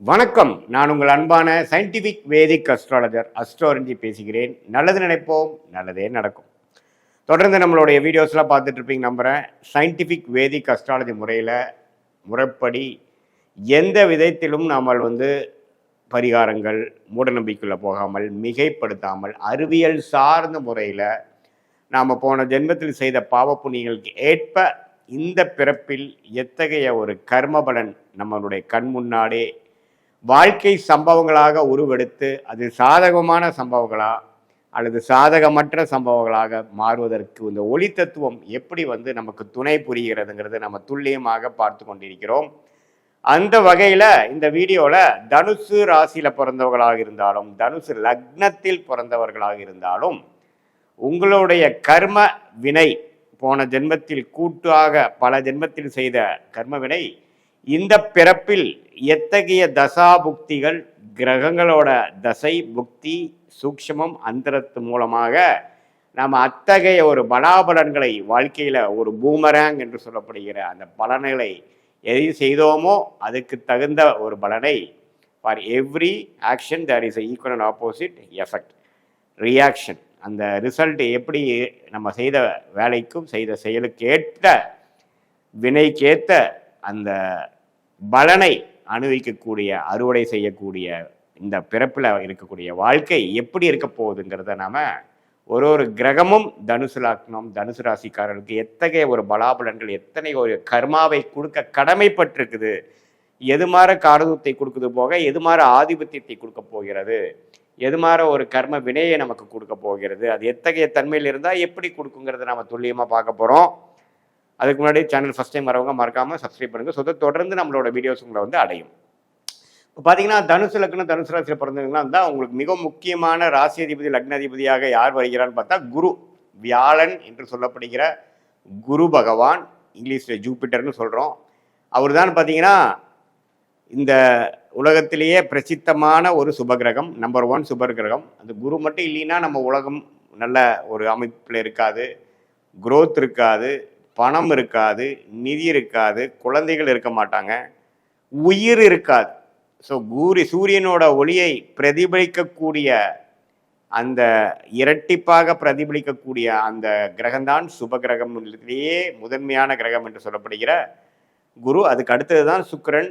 வணக்கம். நான் உங்கள் அன்பான சயின்டிஃபிக் வேதிக் அஸ்ட்ராலஜர் அஸ்ட்ரோரஞ்சி பேசுகிறேன். நல்லது நினைப்போம், நல்லதே நடக்கும். தொடர்ந்து நம்மளுடைய வீடியோஸ்லாம் பார்த்துட்டு இருப்பீங்க நம்புகிறேன். சயின்டிஃபிக் வேதிக் அஸ்ட்ராலஜி முறைப்படி எந்த விதத்திலும் நாம் பரிகாரங்கள் மூடநம்பிக்கைக்குள்ளே போகாமல், மிகைப்படுத்தாமல், அறிவியல் சார்ந்த முறையில் நாம் போன ஜென்மத்தில் செய்த பாவ புண்ணியங்களுக்கு ஏற்ப இந்த பிறப்பில் எத்தகைய ஒரு கர்ம பலன் நம்மளுடைய கண் முன்னாடே வாழ்க்கை சம்பவங்களாக உருவெடுத்து அது சாதகமான சம்பவங்களா அல்லது சாதகமற்ற சம்பவங்களாக மாறுவதற்கு இந்த ஒளி தத்துவம் எப்படி நமக்கு துணை புரிகிறதுங்கிறது நம்ம துல்லியமாக பார்த்து கொண்டிருக்கிறோம். அந்த வகையில் இந்த வீடியோவில் தனுசு ராசியில் பிறந்தவர்களாக இருந்தாலும், தனுசு லக்னத்தில் பிறந்தவர்களாக இருந்தாலும், உங்களுடைய கர்ம வினை போன ஜென்மத்தில் கூட்டாக பல ஜென்மத்தில் செய்த கர்ம வினை இந்த பிறப்பில் எத்தகைய தசா புக்திகள், கிரகங்களோட தசை புக்தி சூக்ஷ்மம் அந்தரத்து மூலமாக நாம் அத்தகைய ஒரு பலாபலன்களை வாழ்க்கையில் ஒரு பூமராங் என்று சொல்லப்படுகிற அந்த பலன்களை எது செய்தோமோ அதுக்கு தகுந்த ஒரு பலனை for every action there is equal and opposite effect reaction. அந்த ரிசல்ட் எப்படி நம்ம செய்த வேலைக்கும் செய்த செயலுக்கு ஏற்ற வினைக்கேற்ற அந்த பலனை அனுபவிக்கக்கூடிய அறுவடை செய்யக்கூடிய இந்த பிறப்பில் இருக்கக்கூடிய வாழ்க்கை எப்படி இருக்க போகுதுங்கிறத நாம் ஒரு கிரகமும் தனுசு லக்னம் தனுசு ராசிக்காரர்களுக்கு எத்தகைய ஒரு பலாபலன்கள், எத்தனை ஒரு கர்மாவை கொடுக்க கடமைப்பட்டிருக்குது, எது மாற காரதூத்தை கொடுக்குது போக எது மாற ஆதிபத்தியத்தை கொடுக்க போகிறது, எது மாற ஒரு கர்ம வினையை நமக்கு கொடுக்க போகிறது, அது எத்தகைய தன்மையில் இருந்தால் எப்படி கொடுக்குங்கிறத நம்ம துல்லியமாக பார்க்க போகிறோம். அதுக்கு முன்னாடி சேனல் ஃபஸ்ட் டைம் வரவங்க மறக்காமல் சப்ஸ்கிரைப் பண்ணுங்கள். ஸோ தொடர்ந்து நம்மளோட வீடியோஸ் உங்களை அடையும். இப்போ பார்த்தீங்கன்னா தனுசு லக்னம் தனுசு ராசியில் பிறந்தவங்கன்னா தான் உங்களுக்கு மிக முக்கியமான ராசி அதிபதி லக்னாதிபதியாக யார் வருகிறான்னு பார்த்தா குரு, வியாழன் என்று சொல்லப்படுகிற குரு பகவான், இங்கிலீஷில் ஜூபிட்டர்னு சொல்கிறோம். அவர் தான் பார்த்தீங்கன்னா இந்த உலகத்திலேயே பிரசித்தமான ஒரு சுபகிரகம், நம்பர் 1 சுபகிரகம். அந்த குரு மட்டும் இல்லைன்னா நம்ம உலகம் நல்ல ஒரு அமைப்பில் இருக்காது, குரோத் இருக்காது, பணம் இருக்காது, நிதி இருக்காது, குழந்தைகள் இருக்க மாட்டாங்க, உயிர் இருக்காது. ஸோ சூரியனோட ஒளியை பிரதிபலிக்கக்கூடிய அந்த இரட்டிப்பாக பிரதிபலிக்கக்கூடிய அந்த கிரகம்தான் சுபகிரகம்லேயே முதன்மையான கிரகம் என்று சொல்லப்படுகிற குரு. அதுக்கு அடுத்தது தான் சுக்கிரன்,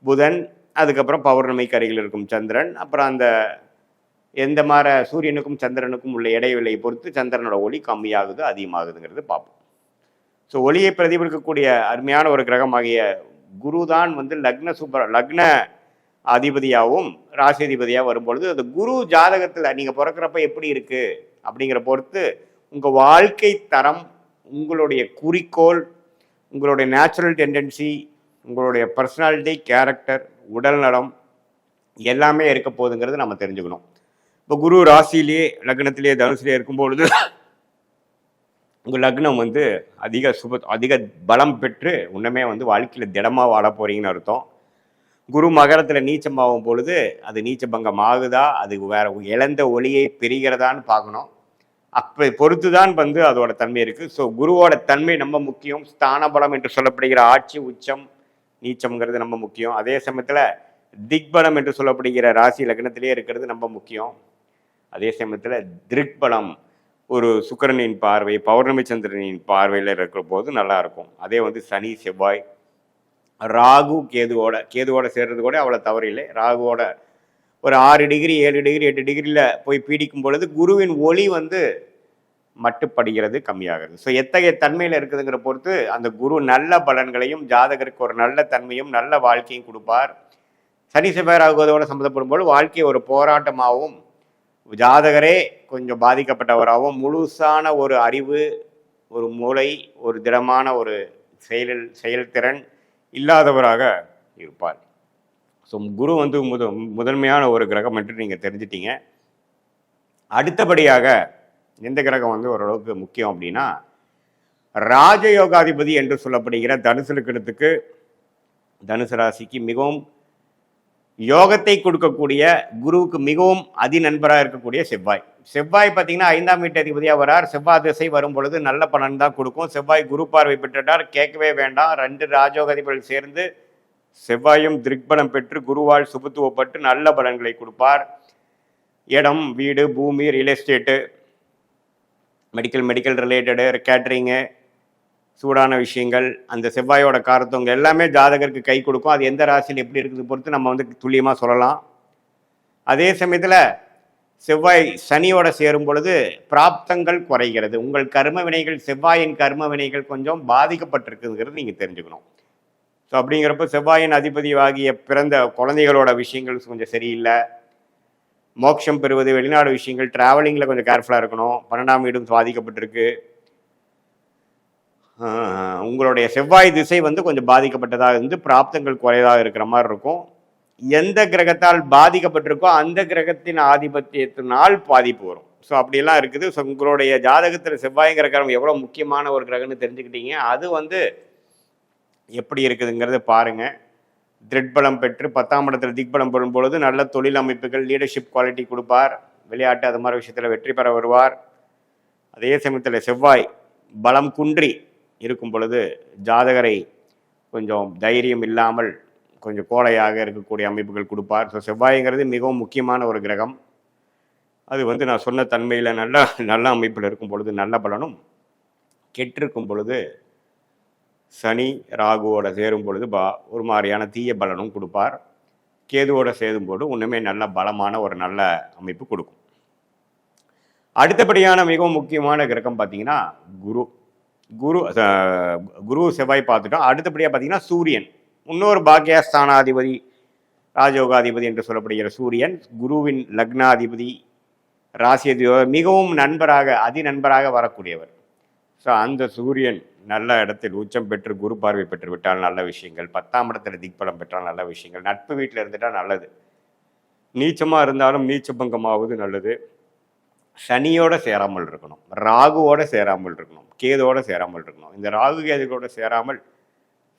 புதன், அதுக்கப்புறம் பௌர்ணமிக்கு அருகில் இருக்கும் சந்திரன். அப்புறம் அந்த எந்த மாதிரி சூரியனுக்கும் சந்திரனுக்கும் உள்ள இடைவெளியை பொறுத்து சந்திரனோட ஒளி கம்மியாகுது அதிகமாகுதுங்கிறது பார்ப்போம். ஸோ ஒளியை பிரதிபலிக்கக்கூடிய அருமையான ஒரு கிரகமாகிய குரு தான் லக்ன அதிபதியாகவும் ராசி அதிபதியாக வரும்பொழுது அந்த குரு ஜாதகத்தில் நீங்கள் பிறக்கிறப்ப எப்படி இருக்குது அப்படிங்கிற பொறுத்து உங்கள் வாழ்க்கை தரம், உங்களுடைய குறிக்கோள், உங்களுடைய நேச்சுரல் டெண்டன்சி, உங்களுடைய பர்சனாலிட்டி, கேரக்டர், உடல் நலம் எல்லாமே இருக்க போகுதுங்கிறது நம்ம தெரிஞ்சுக்கணும். இப்போ குரு ராசியிலேயே லக்னத்திலேயே தனுசிலே இருக்கும்பொழுது உங்கள் லக்னம் அதிக பலம் பெற்று இன்னுமே வாழ்க்கையில் திடமாக வாழ போகிறீங்கன்னு அர்த்தம். குரு மகரத்தில் நீச்சமாகும் பொழுது அது நீச்ச பங்கம் ஆகுதா, அது வேற இழந்த ஒளியை பெறுகிறதான்னு பார்க்கணும். அப்போ பொறுத்து தான் அதோட தன்மை இருக்குது. ஸோ குருவோட தன்மை ரொம்ப முக்கியம். ஸ்தான பலம் என்று சொல்லப்படுகிற ஆட்சி, உச்சம், நீச்சம்ங்கிறது ரொம்ப முக்கியம். அதே சமயத்தில் திக்பலம் என்று சொல்லப்படுகிற ராசி லக்னத்திலே இருக்கிறது ரொம்ப முக்கியம். அதே சமயத்தில் திருக்பலம் ஒரு சுக்கிரனின் பார்வை, பௌர்ணமி சந்திரனின் பார்வையில் இருக்கிற போது நல்லா இருக்கும். அதே சனி, செவ்வாய், ராகு, கேதுவோட சேர்றது கூட அவ்வளோ தவறில்லை. ராகுவோட ஒரு 6 டிகிரி 7 டிகிரி 8 டிகிரியில் போய் பீடிக்கும் பொழுது குருவின் ஒளி மட்டுப்படுகிறது, கம்மியாகிறது. ஸோ எத்தகைய தன்மையில் இருக்குதுங்கிற பொறுத்து அந்த குரு நல்ல பலன்களையும் ஜாதகருக்கு ஒரு நல்ல தன்மையும் நல்ல வாழ்க்கையும் கொடுப்பார். சனி செவ்வாய் ராகுவோட சம்மந்தப்படும் போது வாழ்க்கை ஒரு போராட்டமாகவும், ஜாதகரே கொஞ்சம் பாதிக்கப்பட்டவராகவும், முழுசான ஒரு அறிவு, ஒரு மூளை, ஒரு திடமான ஒரு செயல்திறன் இல்லாதவராக இருப்பார். ஸோ குரு முதன்மையான ஒரு கிரகம் என்று நீங்கள் தெரிஞ்சிட்டீங்க. அடுத்தபடியாக எந்த கிரகம் ஓரளவுக்கு முக்கியம் அப்படின்னா ராஜயோகாதிபதி என்று சொல்லப்படுகிற தனுசு லக்னத்துக்கு, தனுசு ராசிக்கு மிகவும் யோகத்தை கொடுக்கக்கூடிய, குருவுக்கு மிகவும் அதிநண்பராக இருக்கக்கூடிய செவ்வாய் பார்த்தீங்கன்னா 5ஆம் வீட்டு அதிபதியாக வரார். செவ்வாய் திசை வரும் பொழுது நல்ல பலன் தான் கொடுக்கும். செவ்வாய் குரு பார்வை பெற்றுட்டார், கேட்கவே வேண்டாம். 2 ராஜயோக அதிபதிகள் சேர்ந்து செவ்வாயும் திக்பலம் பெற்று குருவால் சுபத்துவப்பட்டு நல்ல பலன்களை கொடுப்பார். இடம், வீடு, பூமி, real estate, medical related, catering, சூடான விஷயங்கள், அந்த செவ்வாயோட காரத்தவங்க எல்லாமே ஜாதகருக்கு கை கொடுக்கும். அது எந்த ராசியில் எப்படி இருக்குது பொறுத்து நம்ம வந்து துல்லியமாக சொல்லலாம். அதே சமயத்தில் செவ்வாய் சனியோட சேரும் பொழுது பிராப்தங்கள் குறைகிறது. உங்கள் கர்ம வினைகள், செவ்வாயின் கர்ம வினைகள் கொஞ்சம் பாதிக்கப்பட்டிருக்குங்கிறது நீங்கள் தெரிஞ்சுக்கணும். ஸோ அப்படிங்கிறப்ப செவ்வாயின் அதிபதி ஆகிய பிறந்த குழந்தைகளோட விஷயங்கள் கொஞ்சம் சரியில்லை. மோட்சம் பெறுவது, வெளிநாடு விஷயங்கள், டிராவலிங்கில் கொஞ்சம் கேர்ஃபுல்லாக இருக்கணும். 12ஆம் வீடும் பாதிக்கப்பட்டிருக்கு. உங்களுடைய செவ்வாய் திசை வந்து கொஞ்சம் பாதிக்கப்பட்டதாக இருந்து பிராப்தங்கள் குறையதாக இருக்கிற மாதிரி இருக்கும். எந்த கிரகத்தால் பாதிக்கப்பட்டிருக்கோ அந்த கிரகத்தின் ஆதிபத்தியத்தினால் பாதிப்பு வரும். ஸோ அப்படியெல்லாம் இருக்குது. ஸோ உங்களுடைய ஜாதகத்தில் செவ்வாய்ங்கிற கிரகம் எவ்வளோ முக்கியமான ஒரு கிரகம்னு தெரிஞ்சுக்கிட்டீங்க. அது வந்து எப்படி இருக்குதுங்கிறத பாருங்கள். திக்பலம் பெற்று 10ஆம் இடத்துல திக்பலம் பெறும் பொழுது நல்ல தொழில் அமைப்புகள், லீடர்ஷிப் குவாலிட்டி கொடுப்பார். விளையாட்டு அது மாதிரி விஷயத்தில் வெற்றி பெற வருவார். அதே சமயத்தில் செவ்வாய் பலம் குன்றி இருக்கும் பொழுது ஜாதகரை கொஞ்சம் தைரியம் இல்லாமல் கொஞ்சம் கோழையாக இருக்கக்கூடிய அமைப்புகள் கொடுப்பார். ஸோ செவ்வாய்ங்கிறது மிகவும் முக்கியமான ஒரு கிரகம். அது வந்து நான் சொன்ன தன்மையில் நல்ல அமைப்பில் இருக்கும் பொழுது நல்ல பலனும், கெட்டிருக்கும் பொழுது சனி ராகுவோட சேரும் பொழுது ஒரு மாதிரியான தீய பலனும் கொடுப்பார். கேதுவோட சேரும்போது ஒன்றுமே நல்ல பலமான ஒரு நல்ல அமைப்பு கொடுக்கும். அடுத்தபடியான மிகவும் முக்கியமான கிரகம் பார்த்தீங்கன்னா குரு செவ்வாய் பார்த்துட்டோம். அடுத்தபடியாக பார்த்தீங்கன்னா சூரியன், இன்னொரு பாக்கியஸ்தானாதிபதி, ராஜயோகாதிபதி என்று சொல்லப்படுகிற சூரியன், குருவின் லக்னாதிபதி, ராசியதிபதி, மிகவும் அதிநண்பராக வரக்கூடியவர். ஸோ அந்த சூரியன் நல்ல இடத்தில் உச்சம் பெற்று குரு பார்வை பெற்று விட்டால் நல்ல விஷயங்கள், 10ஆம் இடத்துல திக்பலம் பெற்றால் நல்ல விஷயங்கள், நட்பு வீட்டில் இருந்துட்டால் நல்லது, நீச்சமாக இருந்தாலும் நீச்ச பங்கமாவது நல்லது, சனியோட சேராமல் இருக்கணும், ராகுவோட சேராமல் இருக்கணும், கேதோட சேராமல் இருக்கணும். இந்த ராகு கேதுகளோட சேராமல்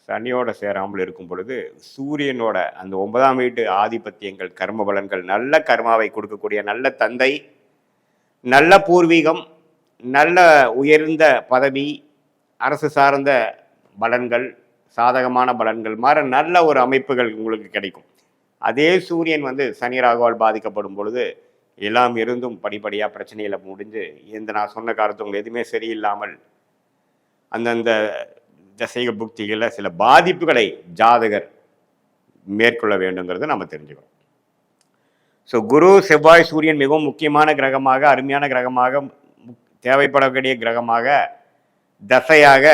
சனியோட சேராமல் இருக்கும் பொழுது சூரியனோட அந்த 9ஆம் வீட்டு ஆதிபத்தியங்கள், கர்ம பலன்கள், நல்ல கர்மாவை கொடுக்கக்கூடிய நல்ல தந்தை, நல்ல பூர்வீகம், நல்ல உயர்ந்த பதவி, அரசு சார்ந்த பலன்கள், சாதகமான பலன்கள் மாதிரி நல்ல ஒரு அமைப்புகள் உங்களுக்கு கிடைக்கும். அதே சூரியன் வந்து சனி ராகுவால் பாதிக்கப்படும் பொழுது எல்லாம் இருந்தும் படிப்படியாக பிரச்சனையில் முடிஞ்சு நான் சொன்ன காலத்தவங்க எதுவுமே சரியில்லாமல் அந்தந்த தசைக புக்திகளில் சில பாதிப்புகளை ஜாதகர் மேற்கொள்ள வேண்டுங்கிறத நம்ம தெரிஞ்சுக்கிறோம். ஸோ குரு செவ்வாய் சூரியன் மிகவும் முக்கியமான கிரகமாக, அருமையான கிரகமாக, தேவைப்படக்கூடிய கிரகமாக தசையாக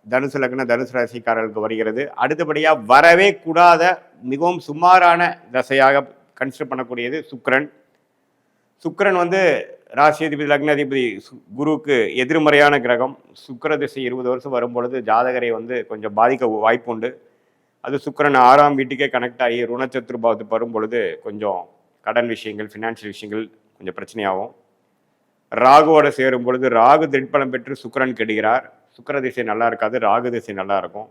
தனுசு லக்ன தனுசு ராசிக்காரர்களுக்கு வருகிறது. அடுத்தபடியாக வரவே கூடாத மிகவும் சுமாரான தசையாக கன்சிடர் பண்ணக்கூடியது சுக்கிரன். சுக்கிரன் வந்து ராசியதிபதி லக்னாதிபதி குருவுக்கு எதிர்மறையான கிரகம். சுக்கிர திசை 20 வருஷம் வரும்பொழுது ஜாதகரை வந்து கொஞ்சம் பாதிக்க வாய்ப்பு உண்டு. அது சுக்கிரன் 6ஆம் வீட்டுக்கே கனெக்ட் ஆகி ருணச்சத்ருபாவத்து வரும் பொழுது கொஞ்சம் கடன் விஷயங்கள், ஃபினான்ஷியல் விஷயங்கள் கொஞ்சம் பிரச்சனையாகும். ராகுவோட சேரும் பொழுது ராகு திக்பலம் பெற்று சுக்கிரன் கெடுகிறார். சுக்கிர திசை நல்லா இருக்காது, ராகு திசை நல்லா இருக்கும்.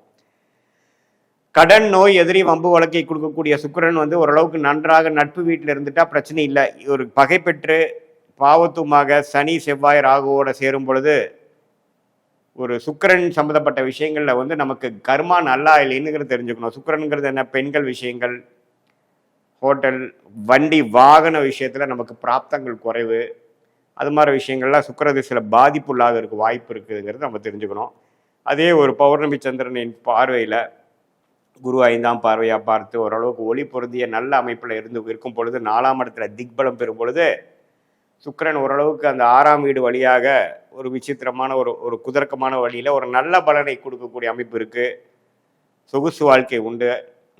கடன், நோய், எதிரி, வம்பு வழக்கை கொடுக்கக்கூடிய சுக்கிரன் வந்து ஓரளவுக்கு நன்றாக நட்பு வீட்டில் இருந்துட்டா பிரச்சனை இல்லை. ஒரு பகை பெற்று பாவத்துவமாக சனி செவ்வாய் ராகுவோட சேரும் பொழுது ஒரு சுக்கிரன் சம்மந்தப்பட்ட விஷயங்களில் வந்து நமக்கு கர்மா நல்லா இல்லைன்னுங்கிறது தெரிஞ்சுக்கணும். சுக்கிரனுங்கிறது என்ன, பெண்கள் விஷயங்கள், ஹோட்டல், வண்டி, வாகன விஷயத்தில் நமக்கு பிராப்தங்கள் குறைவு, அது மாதிரி விஷயங்கள்லாம் சுக்கிர திசையில் பாதிப்புள்ளாக இருக்க வாய்ப்பு இருக்குதுங்கிறது நம்ம தெரிஞ்சுக்கணும். அதே ஒரு பௌர்ணமி சந்திரனின் பார்வையில் குரு 5ஆம் பார்வையாக பார்த்து ஓரளவுக்கு ஒளி பொருந்திய நல்ல அமைப்பில் இருக்கும் பொழுது 4ஆம் இடத்துல திக்பலம் பெறும் பொழுது சுக்கிரன் ஓரளவுக்கு அந்த 6ஆம் வீடு வழியாக ஒரு விசித்திரமான ஒரு குதர்க்கமான வழியில் ஒரு நல்ல பலனை கொடுக்கக்கூடிய அமைப்பு இருக்குது. சொகுசு வாழ்க்கை உண்டு,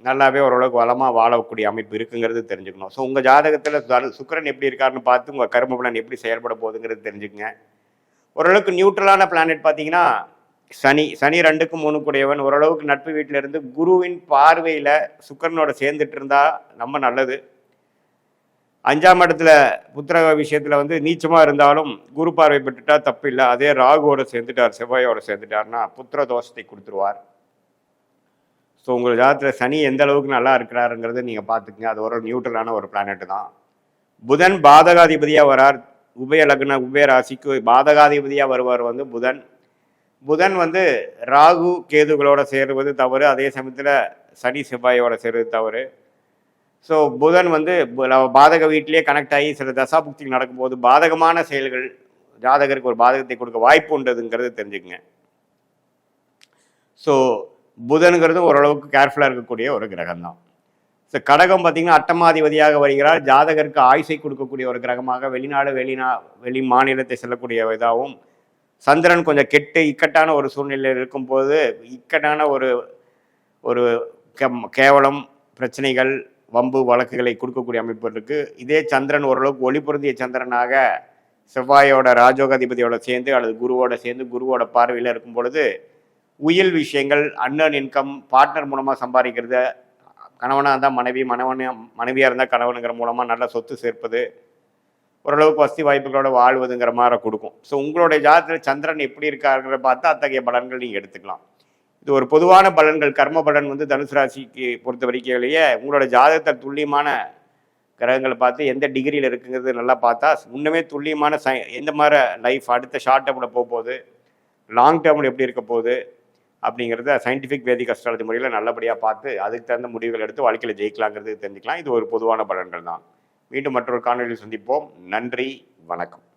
நல்லாவே ஓரளவுக்கு வளமாக வாழக்கூடிய அமைப்பு இருக்குங்கிறது தெரிஞ்சுக்கணும். ஸோ உங்கள் ஜாதகத்தில் சுக்கிரன் எப்படி இருக்காருன்னு பார்த்து உங்கள் கர்ம பலன் எப்படி செயல்பட போகுதுங்கிறது தெரிஞ்சுக்கங்க. ஓரளவுக்கு நியூட்ரலான பிளானட் பார்த்தீங்கன்னா சனி 2க்கும் 3 கூடியவன், ஓரளவுக்கு நட்பு வீட்டில் இருந்து குருவின் பார்வையில் சுக்கிரனோட சேர்ந்துட்டு இருந்தா நம்ம நல்லது. 5ஆம் இடத்துல புத்திரக விஷயத்தில் வந்து நீச்சமாக இருந்தாலும் குரு பார்வை பெற்றுட்டா தப்பு இல்லை. அதே ராகுவோட சேர்ந்துட்டார், செவ்வாயோட சேர்ந்துட்டார்னா புத்திர தோஷத்தை கொடுத்துருவார். ஸோ உங்கள் ஜாதகத்தில் சனி எந்த அளவுக்கு நல்லா இருக்கிறாருங்கிறத நீங்கள் பார்த்துக்குங்க. அது ஒரு நியூட்ரலான ஒரு பிளானட் தான். புதன் பாதகாதிபதியாக வரார். உபய ராசிக்கு பாதகாதிபதியாக வருவார் வந்து புதன். புதன் வந்து ராகு கேதுகளோட சேருவது தவறு. அதே சமயத்தில் சனி செவ்வாயோட சேர்றது தவறு. ஸோ புதன் வந்து பாதக வீட்டிலேயே கனெக்ட் ஆகி சில தசாபுக்திகள் நடக்கும்போது பாதகமான செயல்கள் ஜாதகருக்கு ஒரு பாதகத்தை கொடுக்க வாய்ப்பு உண்டுங்கிறது தெரிஞ்சுக்கங்க. ஸோ புதனுங்கிறது ஓரளவுக்கு கேர்ஃபுல்லாக இருக்கக்கூடிய ஒரு கிரகம் தான். ஸோ கடகம் பார்த்திங்கன்னா அட்டமாதிபதியாக வருகிறார். ஜாதகருக்கு ஆயுசை கொடுக்கக்கூடிய ஒரு கிரகமாக வெளி மாநிலத்தை செல்லக்கூடிய இதாகவும், சந்திரன் கொஞ்சம் கெட்டு இக்கட்டான ஒரு சூழ்நிலையில் இருக்கும்போது இக்கட்டான ஒரு ஒரு கேவலம் பிரச்சனைகள் வம்பு வழக்குகளை கொடுக்கக்கூடிய அமைப்பு இருக்குது. இதே சந்திரன் ஓரளவுக்கு ஒளி பொருந்திய சந்திரனாக செவ்வாயோட ராஜோகாதிபதியோட சேர்ந்து அல்லது குருவோட சேர்ந்து குருவோட பார்வையில் இருக்கும் பொழுது உயில் விஷயங்கள், அன்னர்ன் இன்கம், பார்ட்னர் மூலமாக சம்பாதிக்கிறது, கணவனாக இருந்தால் மனைவியாக இருந்தால் கணவனுங்கிற மூலமாக நல்ல சொத்து சேர்ப்பது, ஓரளவுக்கு வசதி வாய்ப்புகளோட வாழ்வதுங்கிற மாதிரி கொடுக்கும். ஸோ உங்களுடைய ஜாதகத்தில் சந்திரன் எப்படி இருக்காருங்கிற பார்த்தா அத்தகைய பலன்கள் நீங்கள் எடுத்துக்கலாம். இது ஒரு பொதுவான பலன்கள். கர்ம பலன் வந்து தனுசு ராசிக்கு பொறுத்த வரைக்கையிலேயே உங்களோட ஜாதகத்தை துல்லியமான கிரகங்களை பார்த்து எந்த டிகிரியில் இருக்குங்கிறது நல்லா பார்த்தா இன்னுமே துல்லியமான எந்த மாதிரி லைஃப் அடுத்த ஷார்ட் டேர்மில் போகுது, லாங் டேர்மில் எப்படி இருக்க போகுது அப்படிங்கிறத சயின்டிஃபிக் வேதிக் அஸ்ட்ராலஜி முறையில் நல்லபடியாக பார்த்து அதுக்கு தகுந்த முடிவுகள் எடுத்து வாழ்க்கையில் ஜெயிக்கலாங்கிறது தெரிஞ்சுக்கலாம். இது ஒரு பொதுவான பலன்கள் தான். மீண்டும் மற்றொரு காணொலியில் சந்திப்போம். நன்றி, வணக்கம்.